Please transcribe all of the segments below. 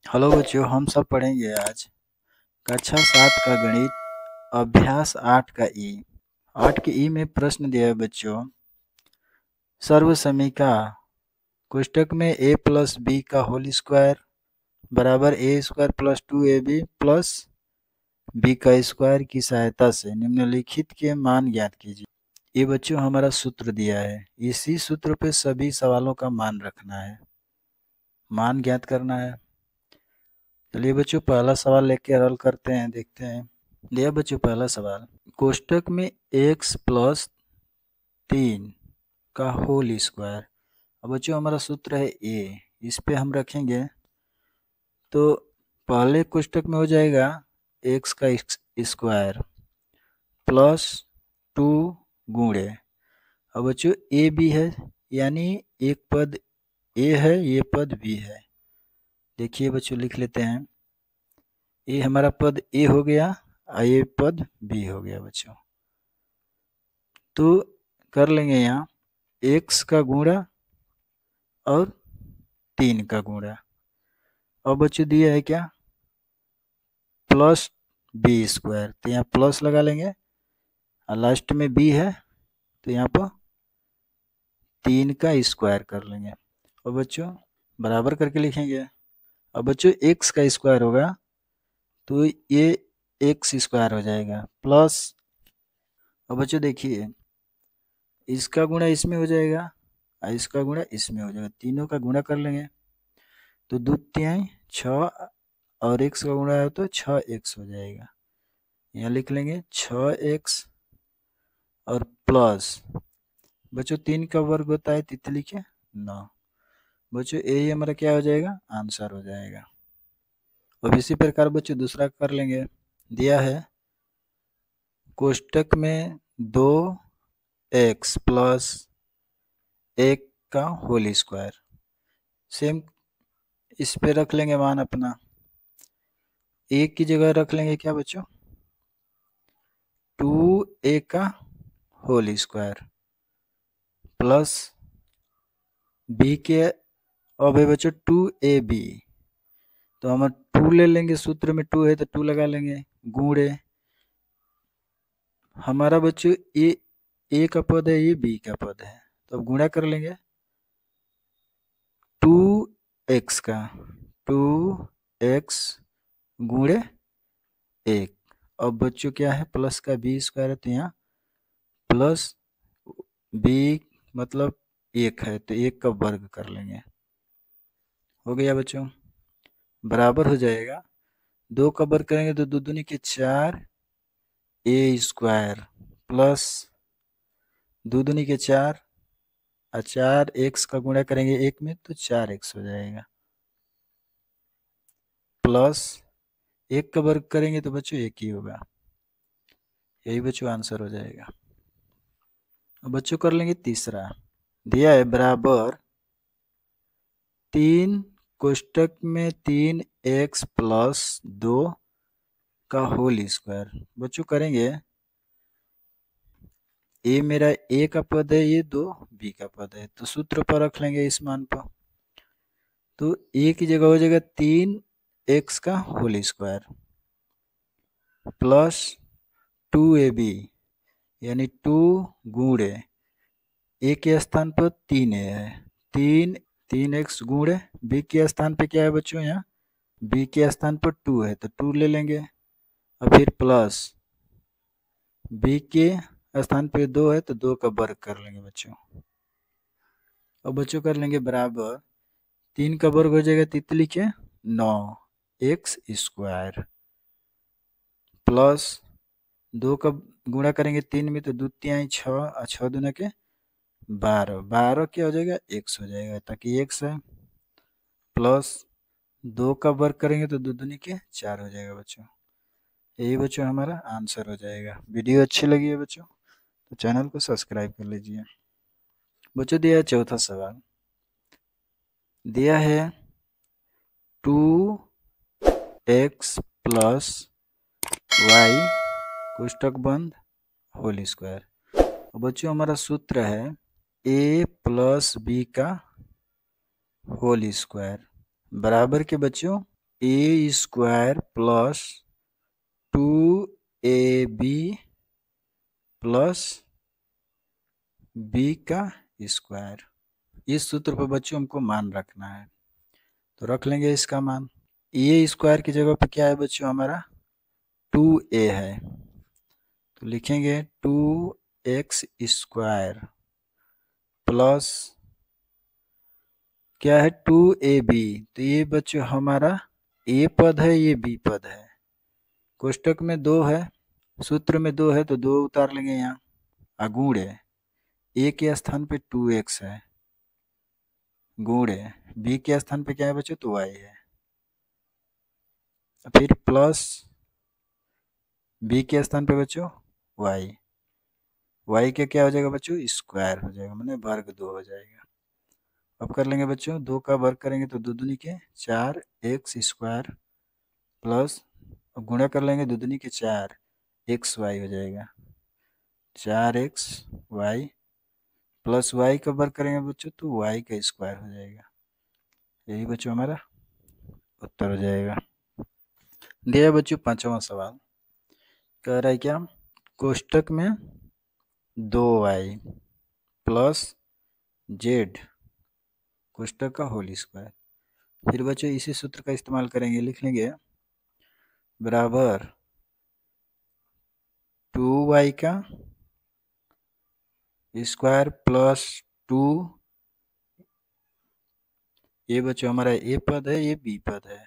Hello बच्चों, हम सब पढ़ेंगे आज कक्षा 7 का गणित अभ्यास 8 का ई। 8 के ई में प्रश्न दिया है बच्चों, सर्वसमीका कोष्टक में a प्लस बी का होल स्क्वायर बराबर A square plus 2ab plus B का स्क्वायर की सहायता से निम्नलिखित के मान ज्ञात कीजिए। ये बच्चों हमारा सूत्र दिया है, इसी सूत्र पे सभी सवालों का मान रखना है, मान ज्ञात करना है। चलिए बच्चों, पहला सवाल लेके हल करते हैं, देखते हैं। दिया बच्चों पहला सवाल, कोष्टक में x प्लस 3 का होल स्क्वायर। अब बच्चों हमारा सूत्र है a, इस पे हम रखेंगे तो पहले कोष्टक में हो जाएगा x का स्क्वायर प्लस 2 गुणे। अब बच्चों a भी है, यानी एक पद a है, ये पद b है। देखिए बच्चों लिख लेते हैं, ये हमारा पद a हो गया और ये पद b हो गया बच्चों। तो कर लेंगे यहाँ x का गुणा और 3 का गुणा। अब बच्चों दिया है क्या, प्लस बी स्क्वायर, तो यहाँ प्लस लगा लेंगे और लास्ट में b है तो यहाँ पर 3 का स्क्वायर कर लेंगे। और बच्चों बराबर करके लिखेंगे। अब बच्चों x का स्क्वायर होगा तो ये x स्क्वायर हो जाएगा प्लस, अब बच्चों देखिए इसका गुणा इसमें हो जाएगा और इसका गुणा इसमें हो जाएगा, तीनों का गुणा कर लेंगे तो 2 तिहाई 6 और x का गुणा है तो 6x हो जाएगा। यहाँ लिख लेंगे 6x और प्लस बच्चों 3 का वर्ग होता है तितली के 9। बच्चों यही हमारा क्या हो जाएगा, आंसर हो जाएगा। अब इसी प्रकार बच्चों दूसरा कर लेंगे। दिया है कोष्टक में 2x प्लस 1 का होल स्क्वायर, सेम इस पे रख लेंगे मान अपना, एक की जगह रख लेंगे क्या बच्चों 2a का होल स्क्वायर प्लस b के, अब है बच्चों 2ab, तो हम 2 ले लेंगे, सूत्र में 2 है तो 2 लगा लेंगे, गुणे हमारा बच्चों ये a का पद है, ये b का पद है, तो अब गुणा कर लेंगे 2x का 2x गुणे 1। अब बच्चों क्या है, प्लस का b स्क्वायर है तो यहाँ प्लस b मतलब 1 है तो 1 का वर्ग कर लेंगे। हो गया बच्चों, बराबर हो जाएगा, 2 का वर्ग करेंगे तो 2 दूनी के 4 a स्क्वायर प्लस 2 दूनी के 4 और 4x का गुणा करेंगे 1 में तो 4x हो जाएगा प्लस 1 का वर्ग करेंगे तो बच्चों 1 ही होगा। यही बच्चों आंसर हो जाएगा। अब बच्चों कर लेंगे तीसरा। दिया है बराबर 3 कोष्टक में 3x प्लस 2 का होल स्क्वायर। बच्चों करेंगे, ए मेरा a का पद है, ये 2 b का पद है, तो सूत्र पर रख लेंगे इस मान पर, तो a की जगह हो जाएगा 3x का होल स्क्वायर प्लस 2ab, यानी 2 गुणे a के स्थान पर 3a है, 3x गुणे b के स्थान पे क्या है बच्चों, यहाँ b के स्थान पर 2 है तो 2 ले लेंगे और फिर प्लस b के स्थान पे 2 है तो 2 का वर्ग कर लेंगे बच्चों। अब बच्चों कर लेंगे बराबर 3 का वर्ग हो जाएगा तितली के 9x स्क्वायर प्लस 2 का गुणा करेंगे 3 में तो 2 तिहाई 6 और 6 दूना के 12, 12 क्या हो जाएगा x हो जाएगा ताकि x है प्लस 2 का वर्ग करेंगे तो 2 दूनी के 4 हो जाएगा बच्चों। यही बच्चों हमारा आंसर हो जाएगा। वीडियो अच्छी लगी है बच्चों तो चैनल को सब्सक्राइब कर लीजिए। बच्चों दिया है चौथा सवाल। दिया है 2x प्लस y कोष्टक बंद होल स्क्वायर। बच्चों हमारा सूत्र है a प्लस बी का होल स्क्वायर बराबर के बच्चों A square plus 2ab plus B का स्क्वायर। इस सूत्र पर बच्चों हमको मान रखना है, तो रख लेंगे इसका मान। ए स्क्वायर की जगह पे क्या है बच्चों, हमारा 2a है, तो लिखेंगे 2x स्क्वायर प्लस क्या है 2ab। तो ये बच्चों हमारा ए पद है, ये बी पद है। कोष्टक में 2 है, सूत्र में 2 है, तो 2 उतार लेंगे यहाँ। अगुणे ए के स्थान पे 2x है, गुणे बी के स्थान पे क्या है बच्चों, तो y है। फिर प्लस बी के स्थान पे बच्चों y, y के क्या हो जाएगा बच्चों, स्क्वायर हो जाएगा, माने वर्ग 2 हो जाएगा। अब कर लेंगे बच्चों, 2 का वर्ग करेंगे तो 2 दूनी के 4x स्क्वायर प्लस, अब गुणा कर लेंगे 2 दूनी के 4 xy हो जाएगा, 4xy प्लस y का वर्ग करेंगे बच्चों तो y का स्क्वायर हो जाएगा। यही बच्चों हमारा उत्तर हो जाएगा। दिया बच्चों 5वां सवाल, कह रहा है क्या, कोष्टक में 2y प्लस जेड कोष्टक का होल स्क्वायर। फिर बच्चों इसी सूत्र का इस्तेमाल करेंगे, लिख लेंगे बराबर 2y का स्क्वायर प्लस 2, ये बच्चों हमारा ए पद है, ये बी पद है,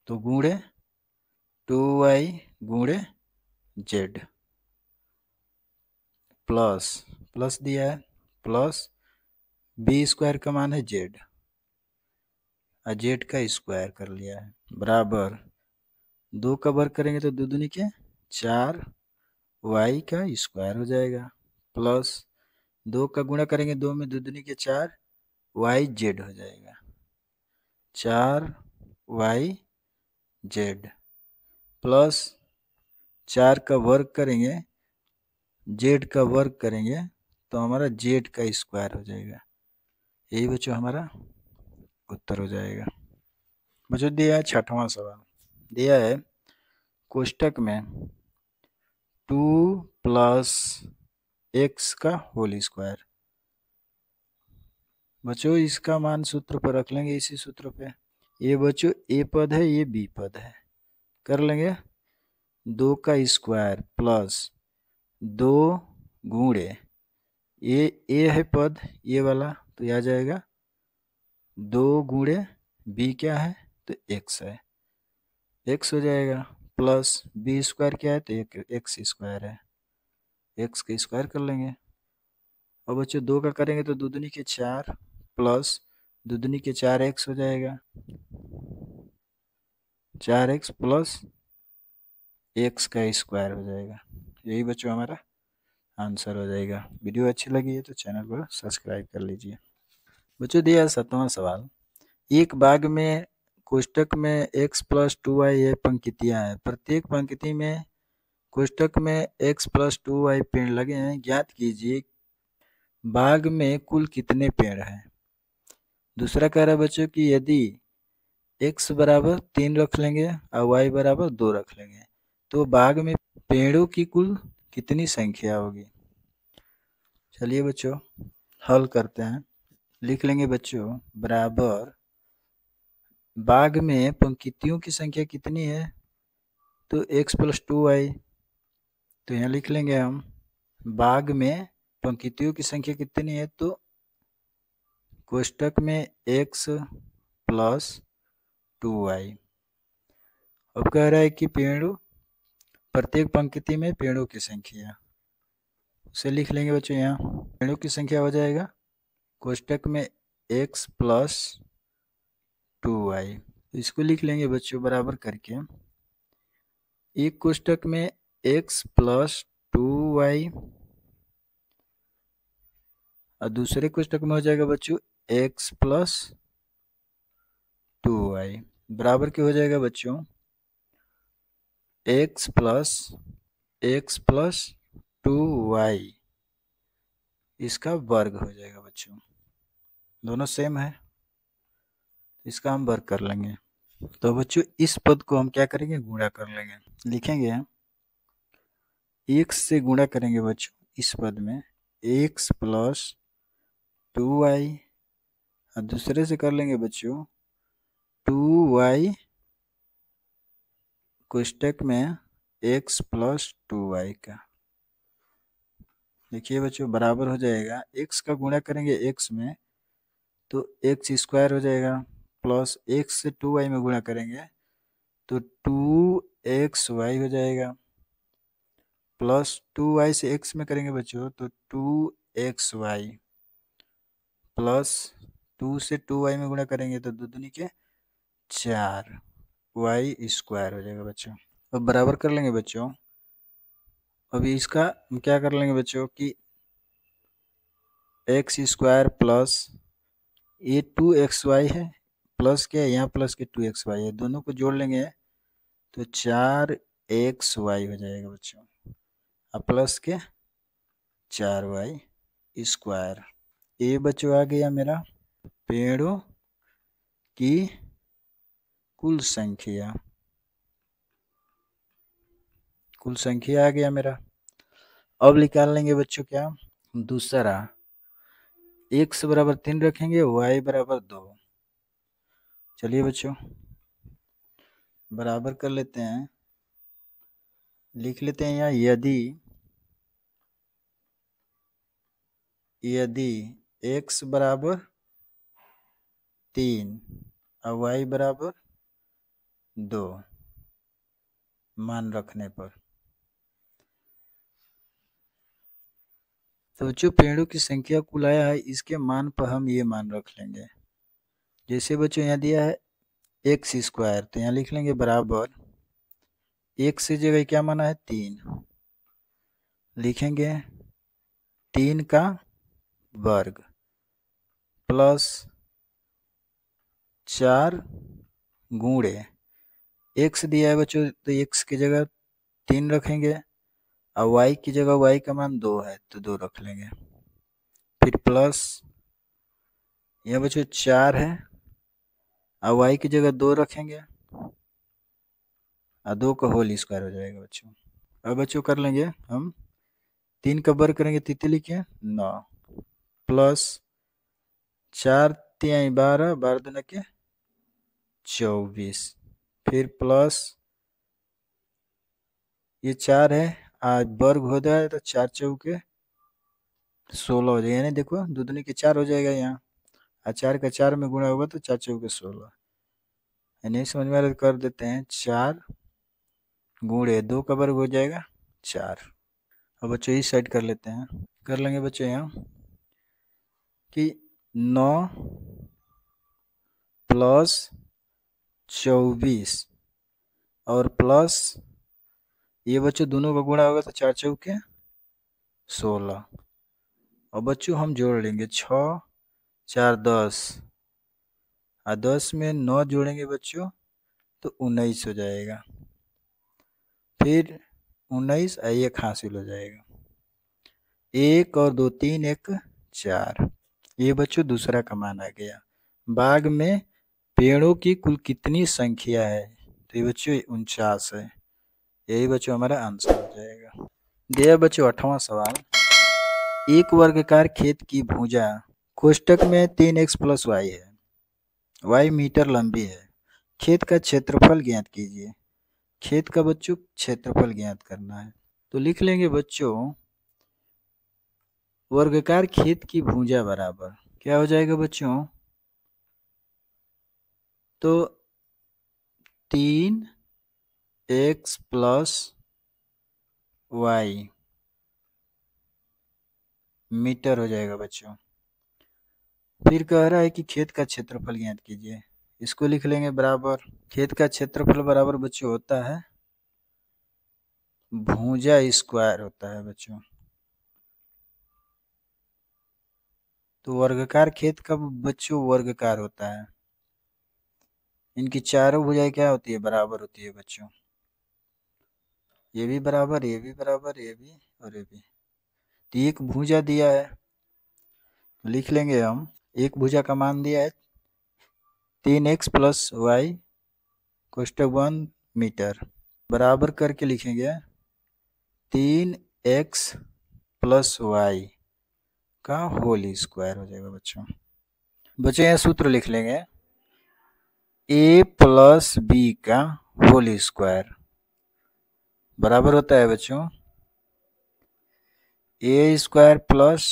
तो गुणे 2y गुणे जेड प्लस प्लस दिया है, प्लस बी स्क्वायर का मान है जेड, और जेड का स्क्वायर कर लिया है, बराबर 2 का वर्ग करेंगे तो 2 दूनी के 4 y का स्क्वायर हो जाएगा, प्लस 2 का गुणा करेंगे 2 में 2 दूनी के 4 y जेड हो जाएगा, 4 y जेड प्लस 4 का वर्ग करेंगे, जेड का वर्ग करेंगे तो हमारा जेड का स्क्वायर हो जाएगा। यही बच्चों हमारा उत्तर हो जाएगा। बच्चों दिया है 6वां सवाल, दिया है कोष्टक में 2 प्लस x का होल स्क्वायर। बच्चों इसका मान सूत्र पर रख लेंगे, इसी सूत्र पे। ये बच्चों ए पद है, ये बी पद है, कर लेंगे 2 का स्क्वायर प्लस 2 गुणे ये ए है पद ये वाला, तो यह आ जाएगा 2 गुणे बी क्या है तो x है, x हो जाएगा, प्लस बी स्क्वायर क्या है तो एक एक्स स्क्वायर है, x का स्क्वायर कर लेंगे। और बच्चों 2 का करेंगे तो 2 दूनी के 4 प्लस 2 दूनी के 4x हो जाएगा, 4x प्लस x का स्क्वायर हो जाएगा। यही बच्चों हमारा आंसर हो जाएगा। वीडियो अच्छी लगी है तो चैनल को सब्सक्राइब कर लीजिए। बच्चों दिया 7वां सवाल, एक बाग में कोष्टक में x प्लस 2y ये पंक्तियां हैं, प्रत्येक पंक्ति में कोष्टक में x प्लस 2y पेड़ लगे हैं, ज्ञात कीजिए बाग में कुल कितने पेड़ हैं। दूसरा कह रहा है बच्चों कि यदि x बराबर 3 रख लेंगे और y बराबर 2 रख लेंगे तो बाग में पेड़ों की कुल कितनी संख्या होगी। चलिए बच्चों हल करते हैं, लिख लेंगे बच्चों बराबर बाग में पंक्तियों की संख्या कितनी है तो x प्लस 2y, तो यहाँ लिख लेंगे हम बाग में पंक्तियों की संख्या कितनी है, तो कोष्टक में x प्लस 2y। अब कह रहा है कि पेड़ों प्रत्येक पंक्ति में पेड़ों की संख्या, उसे लिख लेंगे बच्चों, यहाँ पेड़ों की संख्या हो जाएगा कोष्टक में x प्लस 2y, तो इसको लिख लेंगे बच्चों बराबर करके एक कोष्टक में x प्लस 2y और दूसरे कोष्टक में हो जाएगा बच्चों x प्लस 2y, बराबर क्या हो जाएगा बच्चों x प्लस 2y, इसका वर्ग हो जाएगा बच्चों, दोनों सेम है, इसका हम वर्ग कर लेंगे। तो बच्चों इस पद को हम क्या करेंगे, गुणा कर लेंगे। लिखेंगे x से गुणा करेंगे बच्चों इस पद में x प्लस 2y, और दूसरे से कर लेंगे बच्चों 2y कोष्टक में x प्लस 2y का। देखिए बच्चों बराबर हो जाएगा, x का गुणा करेंगे x में तो x स्क्वायर हो जाएगा, प्लस x से 2y में गुणा करेंगे तो 2xy हो जाएगा, प्लस 2y से x में करेंगे बच्चों तो 2xy, प्लस 2 से 2y में गुणा करेंगे तो दो दूनी के 4 y स्क्वायर हो जाएगा बच्चों। अब बराबर कर लेंगे बच्चों। अभी इसका हम क्या कर लेंगे बच्चों कि एक्स स्क्वायर प्लस ये 2xy है, प्लस क्या है यहाँ प्लस के 2xy है, दोनों को जोड़ लेंगे तो 4xy हो जाएगा बच्चों, अब प्लस के 4y स्क्वायर। ये बच्चों आ गया मेरा पेड़ों की कुल संख्या, कुल संख्या आ गया मेरा। अब निकाल लेंगे बच्चों क्या, दूसरा x बराबर 3 रखेंगे, y बराबर 2। चलिए बच्चों बराबर कर लेते हैं, लिख लेते हैं यहाँ यदि x बराबर 3 और y बराबर 2 मान रखने पर, तो बच्चों पेड़ों की संख्या कुल आया है, इसके मान पर हम ये मान रख लेंगे। जैसे बच्चों यहाँ दिया है एक्स स्क्वायर, तो यहाँ लिख लेंगे बराबर x से जगह क्या माना है 3, लिखेंगे 3 का वर्ग प्लस 4 गुणे x दिया है बच्चों तो x की जगह 3 रखेंगे, और y की जगह y का मान 2 है तो 2 रख लेंगे, फिर प्लस यह बच्चों 4 है और y की जगह 2 रखेंगे और 2 का होल स्क्वायर हो जाएगा बच्चों। अब बच्चों कर लेंगे हम 3 का वर्ग करेंगे तितली के 9, प्लस 4 तिहाई 12, 12 दूना के 24, फिर प्लस ये 4 है आज वर्ग हो जाए तो 4 चौके 16 हो जाएगा, यानी देखो दो दूनी के 4 हो जाएगा यहाँ, और 4 का 4 में गुणा होगा तो 4 चौके 16, यानी समझ में आ रहा है, कर देते हैं 4 गुणे 2 का वर्ग हो जाएगा 4। अब बच्चों इस साइड कर लेते हैं, कर लेंगे बच्चों यहाँ कि 9 प्लस 24 और प्लस ये बच्चों दोनों का गुणा होगा तो 4 चौके 16, और बच्चों हम जोड़ लेंगे 6 4 10, और 10 में 9 जोड़ेंगे बच्चों तो 19 हो जाएगा, फिर 19 एक हासिल हो जाएगा, 1 और 2 3 1 4। ये बच्चों दूसरा का मान आ गया। बाग में पेड़ों की कुल कितनी संख्या है, तो ये बच्चों 49 है, यही बच्चों हमारा आंसर हो जाएगा। दिया बच्चों 8वां सवाल, एक वर्गाकार खेत की भुजा कोष्टक में 3x प्लस y है, y मीटर लंबी है, खेत का क्षेत्रफल ज्ञात कीजिए। खेत का बच्चों क्षेत्रफल ज्ञात करना है, तो लिख लेंगे बच्चों वर्गाकार खेत की भुजा बराबर क्या हो जाएगा बच्चों, तो 3x प्लस y मीटर हो जाएगा बच्चों। फिर कह रहा है कि खेत का क्षेत्रफल ज्ञात कीजिए, इसको लिख लेंगे बराबर, खेत का क्षेत्रफल बराबर बच्चों होता है भुजा स्क्वायर होता है बच्चों। तो वर्गाकार खेत का बच्चों वर्गाकार होता है, इनकी चारों भुजाएं क्या होती है, बराबर होती है बच्चों, ये भी बराबर, ये भी बराबर, ये भी और ये भी। तो एक भुजा दिया है तो लिख लेंगे हम, एक भुजा का मान दिया है 3x प्लस y कोष्टक बंद मीटर बराबर करके लिखेंगे 3x प्लस वाई का होल स्क्वायर हो जाएगा बच्चों। बच्चों यह सूत्र लिख लेंगे a प्लस बी का होल स्क्वायर बराबर होता है बच्चों a square plus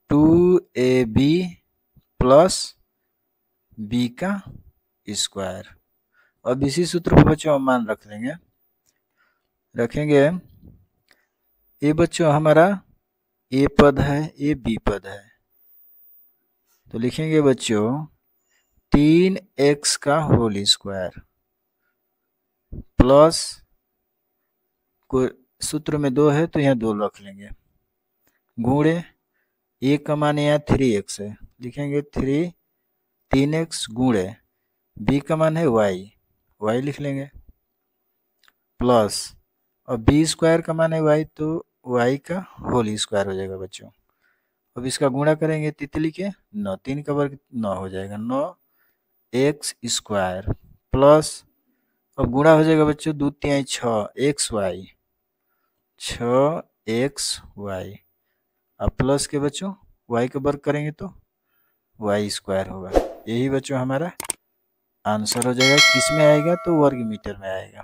2ab plus b का स्क्वायर। अब इसी सूत्र पर बच्चों हम मान रखेंगे ये बच्चों हमारा a पद है, ये b पद है, तो लिखेंगे बच्चों 3x का होल स्क्वायर प्लस सूत्र में 2 है तो यहाँ 2 रख लेंगे गुणे a का मान यहाँ 3x है, लिखेंगे 3x गुणे b का मान है y लिख लेंगे प्लस और b स्क्वायर का मान है y तो y का होल स्क्वायर हो जाएगा बच्चों। अब इसका गुणा करेंगे तितली के 9, 3 का वर्ग 9 हो जाएगा 9x स्क्वायर प्लस अब गुणा हो जाएगा बच्चों 2 3 6xy 6xy अब प्लस के बच्चों y का वर्ग करेंगे तो y स्क्वायर होगा। यही बच्चों हमारा आंसर हो जाएगा, किस में आएगा तो वर्ग मीटर में आएगा।